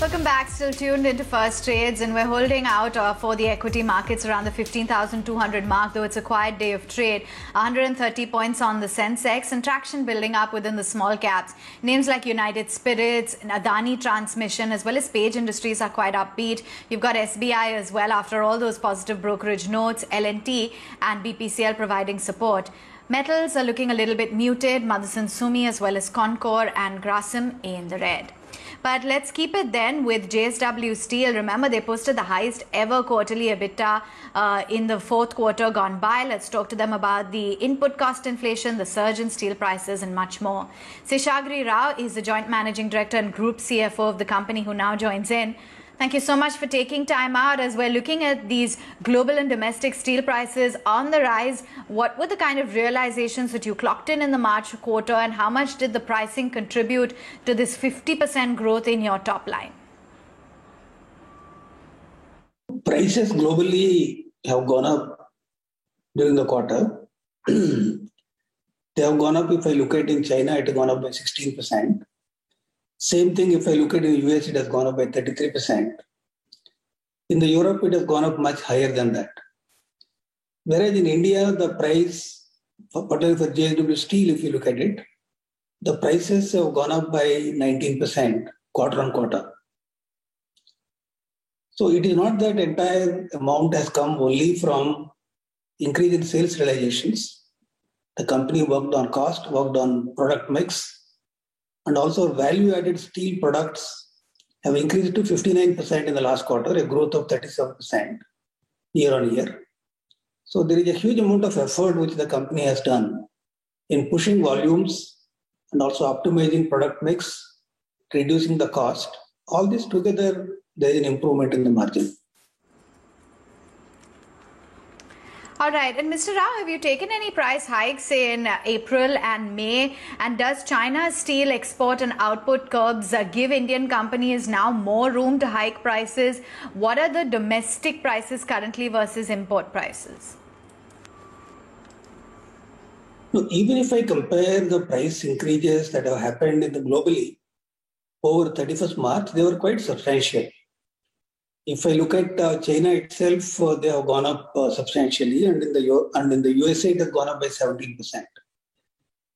Welcome back. Still tuned into First Trades, and we're holding out for the equity markets around the 15,200 mark, though it's a quiet day of trade. 130 points on the Sensex, and traction building up within the small caps. Names like United Spirits, Adani Transmission, as well as Page Industries are quite upbeat. You've got SBI as well after all those positive brokerage notes, L&T and BPCL providing support. Metals are looking a little bit muted. Motherson Sumi as well as Concor and Grasim in the red. But let's keep it then with JSW Steel. Remember, they posted the highest ever quarterly EBITDA in the fourth quarter gone by. Let's talk to them about the input cost inflation, the surge in steel prices, and much more. Seshagiri Rao is the Joint Managing Director and Group CFO of the company who now joins in. Thank you so much for taking time out as we're looking at these global and domestic steel prices on the rise. What were the kind of realizations that you clocked in the March quarter, and how much did the pricing contribute to this 50% growth in your top line? Prices globally have gone up during the quarter. They have gone up. If I look at in China, it has gone up by 16%. Same thing if I look at in the US, it has gone up by 33%. In the Europe, it has gone up much higher than that. Whereas in India, the price, particularly for JSW Steel, if you look at it, the prices have gone up by 19% quarter on quarter. So it is not that entire amount has come only from increase in sales realizations. The company worked on cost, worked on product mix, and also value-added steel products have increased to 59% in the last quarter, a growth of 37% year on year. So there is a huge amount of effort which the company has done in pushing volumes and also optimizing product mix, reducing the cost. All this together, there is an improvement in the margin. All right. And Mr. Rao, have you taken any price hikes in April and May? And does China's steel export and output curbs give Indian companies now more room to hike prices? What are the domestic prices currently versus import prices? No, even if I compare the price increases that have happened in the globally over 31st March, they were quite substantial. If I look at China itself, they have gone up substantially, and in the USA, it has gone up by 17%.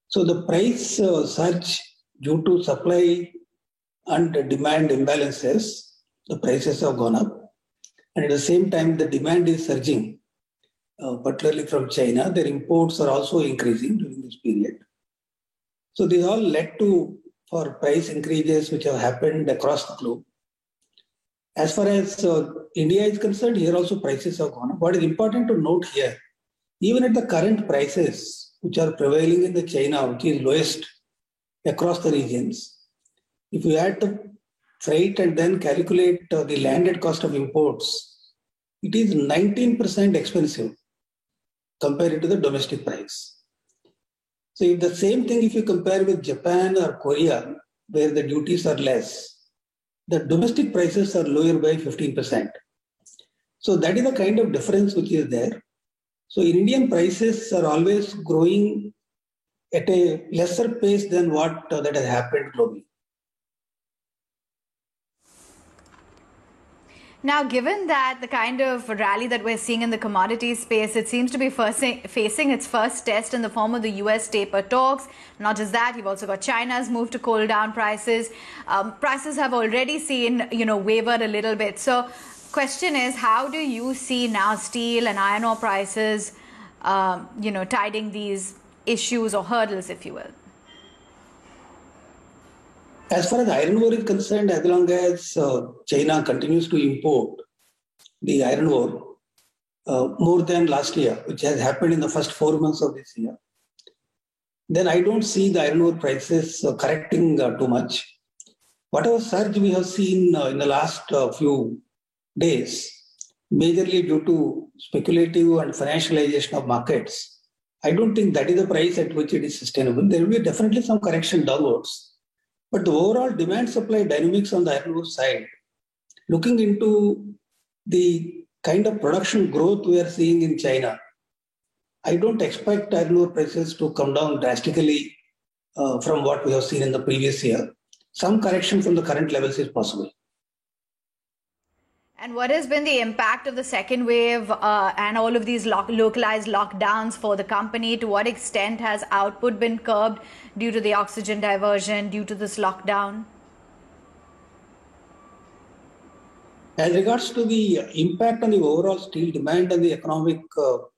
So the price surge due to supply and demand imbalances, the prices have gone up, and at the same time, the demand is surging, particularly from China. Their imports are also increasing during this period. So these all led for price increases which have happened across the globe. As far as India is concerned, here also prices have gone up. What is important to note here, even at the current prices which are prevailing in the China, which is lowest across the regions, if you add the freight and then calculate the landed cost of imports, it is 19% expensive compared to the domestic price. So if the same thing, if you compare with Japan or Korea, where the duties are less, the domestic prices are lower by 15%. So that is the kind of difference which is there. So Indian prices are always growing at a lesser pace than what that has happened globally. Now, given that the kind of rally that we're seeing in the commodities space, it seems to be facing its first test in the form of the US taper talks. Not just that, you've also got China's move to cool down prices. Prices have already seen, wavered a little bit. So, question is, how do you see now steel and iron ore prices, tiding these issues or hurdles, if you will? As far as iron ore is concerned, as long as China continues to import the iron ore more than last year, which has happened in the first 4 months of this year, then I don't see the iron ore prices correcting too much. Whatever surge we have seen in the last few days, majorly due to speculative and financialization of markets, I don't think that is the price at which it is sustainable. There will be definitely some correction downwards. But the overall demand-supply dynamics on the iron ore side, looking into the kind of production growth we are seeing in China, I don't expect iron ore prices to come down drastically from what we have seen in the previous year. Some correction from the current levels is possible. And what has been the impact of the second wave and all of these localized lockdowns for the company? To what extent has output been curbed due to the oxygen diversion, due to this lockdown? As regards to the impact on the overall steel demand and the economic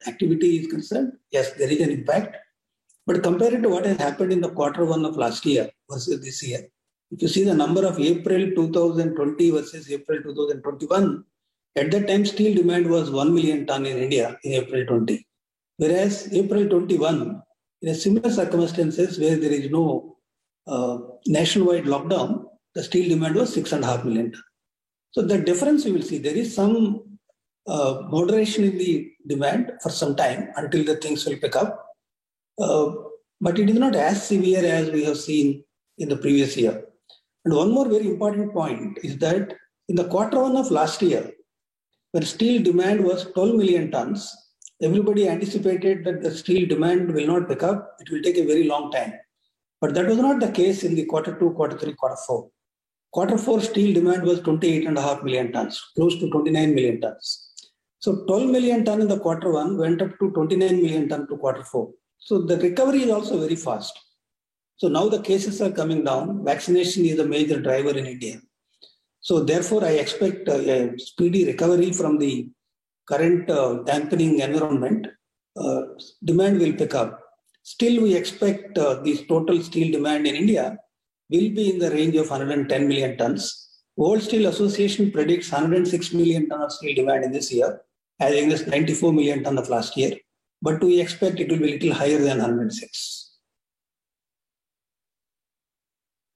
activity is concerned, yes, there is an impact. But compared to what has happened in the Q1 of last year versus this year, if you see the number of April 2020 versus April 2021, at that time steel demand was 1 million ton in India in April 20. Whereas April 21, in a similar circumstances where there is no nationwide lockdown, the steel demand was 6.5 million ton. So the difference you will see, there is some moderation in the demand for some time until the things will pick up. But it is not as severe as we have seen in the previous year. And one more very important point is that in the Q1 of last year, when steel demand was 12 million tons, everybody anticipated that the steel demand will not pick up. It will take a very long time. But that was not the case in the Q2, Q3, Q4. Q4 steel demand was 28.5 million tons, close to 29 million tons. So 12 million ton in the Q1 went up to 29 million ton to Q4. So the recovery is also very fast. So now the cases are coming down. Vaccination is a major driver in India. So therefore, I expect a speedy recovery from the current dampening environment. Demand will pick up. Still, we expect the total steel demand in India will be in the range of 110 million tons. World Steel Association predicts 106 million tons of steel demand in this year, as against 94 million tons of last year. But we expect it will be a little higher than 106.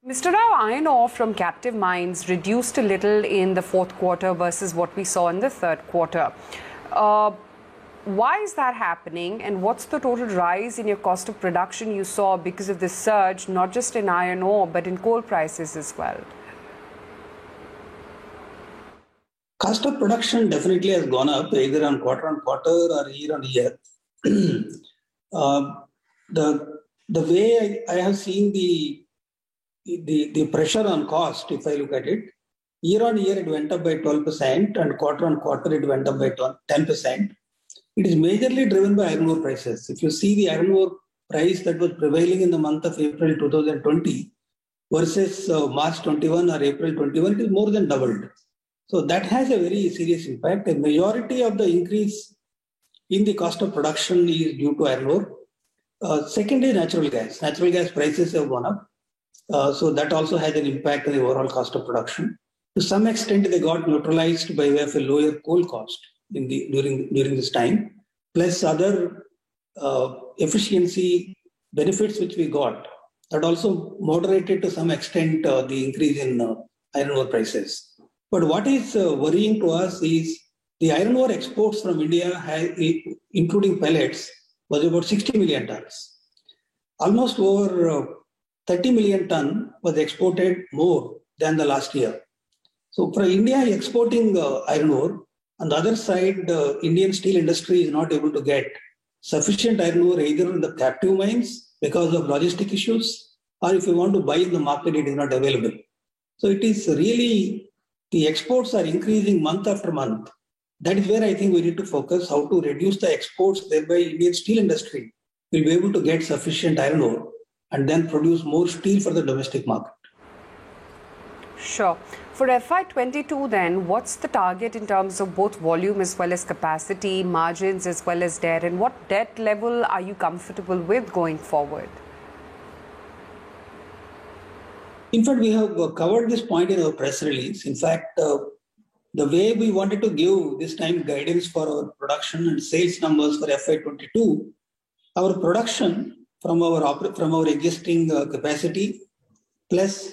Mr. Rao, iron ore from captive mines reduced a little in the Q4 versus what we saw in the Q3. Why is that happening, and what's the total rise in your cost of production you saw because of this surge, not just in iron ore, but in coal prices as well? Cost of production definitely has gone up, either on quarter or year on year. The way I have seen the pressure on cost, if I look at it, year on year it went up by 12% and quarter on quarter it went up by 10%. It is majorly driven by iron ore prices. If you see the iron ore price that was prevailing in the month of April 2020 versus March 21 or April 21, it is more than doubled. So that has a very serious impact. A majority of the increase in the cost of production is due to iron ore. Second is natural gas. Natural gas prices have gone up. So that also has an impact on the overall cost of production. To some extent, they got neutralized by way of a lower coal cost during this time, plus other efficiency benefits which we got. That also moderated to some extent the increase in iron ore prices. But what is worrying to us is the iron ore exports from India, including pellets, was about 60 million tons. Almost over 30 million ton was exported more than the last year. So for India exporting iron ore, on the other side, the Indian steel industry is not able to get sufficient iron ore either in the captive mines because of logistic issues, or if you want to buy in the market, it is not available. So it is really, the exports are increasing month after month. That is where I think we need to focus, how to reduce the exports, thereby Indian steel industry will be able to get sufficient iron ore and then produce more steel for the domestic market. Sure. For FY22 then, what's the target in terms of both volume as well as capacity, margins as well as debt, and what debt level are you comfortable with going forward? In fact, we have covered this point in our press release. In fact, the way we wanted to give this time guidance for our production and sales numbers for FY22, our production from our existing capacity plus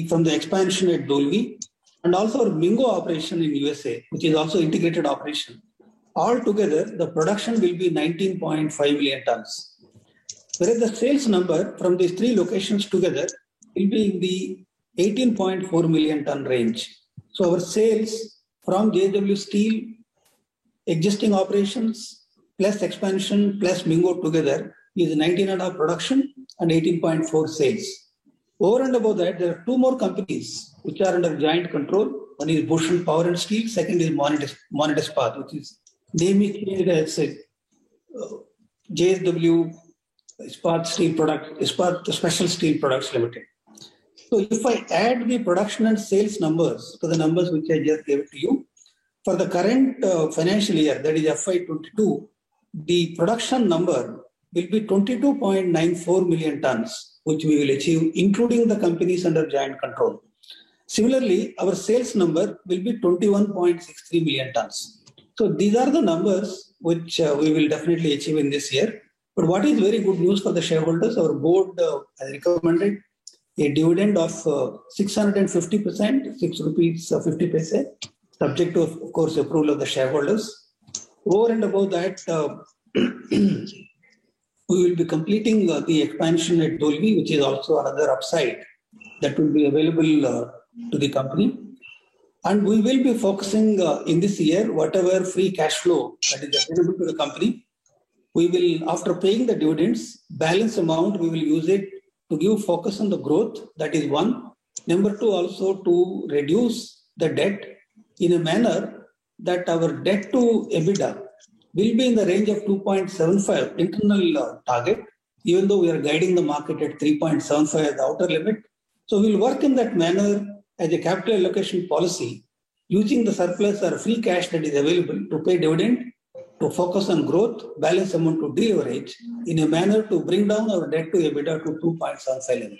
from the expansion at Dolvi and also our Mingo operation in USA, which is also integrated operation. Altogether, the production will be 19.5 million tons. Whereas the sales number from these three locations together will be in the 18.4 million ton range. So our sales from JSW Steel, existing operations, plus expansion, plus Mingo together is 19.5 production and 18.4 sales. Over and above that, there are two more companies which are under joint control. One is Bhushan Power and Steel. Second is Monnet Ispat, which is namely changed as JSW Ispat Steel Product, Ispat Special Steel Products Limited. So if I add the production and sales numbers to the numbers which I just gave it to you, for the current financial year, that is FY22, the production number will be 22.94 million tons, which we will achieve, including the companies under joint control. Similarly, our sales number will be 21.63 million tons. So these are the numbers which we will definitely achieve in this year. But what is very good news for the shareholders, our board has recommended a dividend of 650%, 6 rupees 50 paise, subject to, of course, approval of the shareholders. Over and above that, we will be completing the expansion at Dolvi, which is also another upside that will be available to the company. And we will be focusing in this year, whatever free cash flow that is available to the company, we will, after paying the dividends, balance amount, we will use it to give focus on the growth. That is one. Number two, also to reduce the debt in a manner that our debt to EBITDA will be in the range of 2.75 internal target, even though we are guiding the market at 3.75 as the outer limit. So we'll work in that manner as a capital allocation policy, using the surplus or free cash that is available to pay dividend, to focus on growth, balance amount to deleverage in a manner to bring down our debt to EBITDA to 2.75 level.